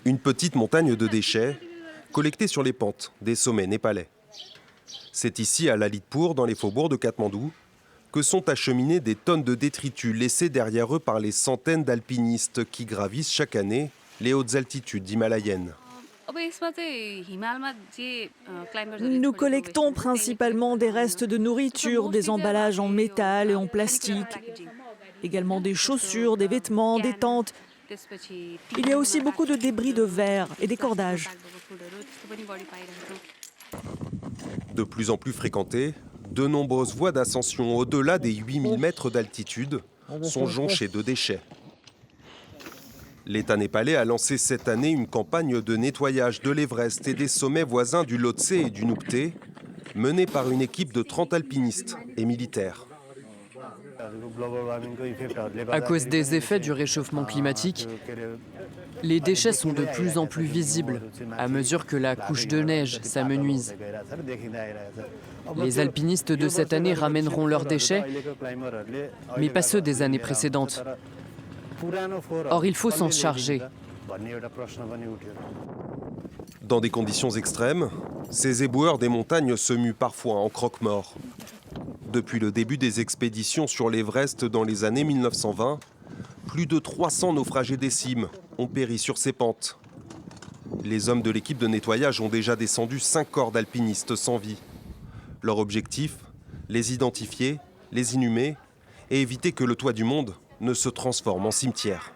Une petite montagne de déchets collectés sur les pentes des sommets népalais. C'est ici, à Lalitpur, dans les faubourgs de Katmandou, que sont acheminées des tonnes de détritus laissés derrière eux par les centaines d'alpinistes qui gravissent chaque année les hautes altitudes himalayennes. Nous collectons principalement des restes de nourriture, des emballages en métal et en plastique, également des chaussures, des vêtements, des tentes. Il y a aussi beaucoup de débris de verre et des cordages. De plus en plus fréquentées, de nombreuses voies d'ascension au-delà des 8000 mètres d'altitude sont jonchées de déchets. L'État népalais a lancé cette année une campagne de nettoyage de l'Everest et des sommets voisins du Lhotse et du Nupté, menée par une équipe de 30 alpinistes et militaires. À cause des effets du réchauffement climatique, les déchets sont de plus en plus visibles à mesure que la couche de neige s'amenuise. Les alpinistes de cette année ramèneront leurs déchets, mais pas ceux des années précédentes. Or, il faut s'en charger. Dans des conditions extrêmes, ces éboueurs des montagnes se muent parfois en croque-mort. Depuis le début des expéditions sur l'Everest dans les années 1920, plus de 300 naufragés des cimes ont péri sur ces pentes. Les hommes de l'équipe de nettoyage ont déjà descendu 5 corps d'alpinistes sans vie. Leur objectif, les identifier, les inhumer et éviter que le toit du monde ne se transforme en cimetière.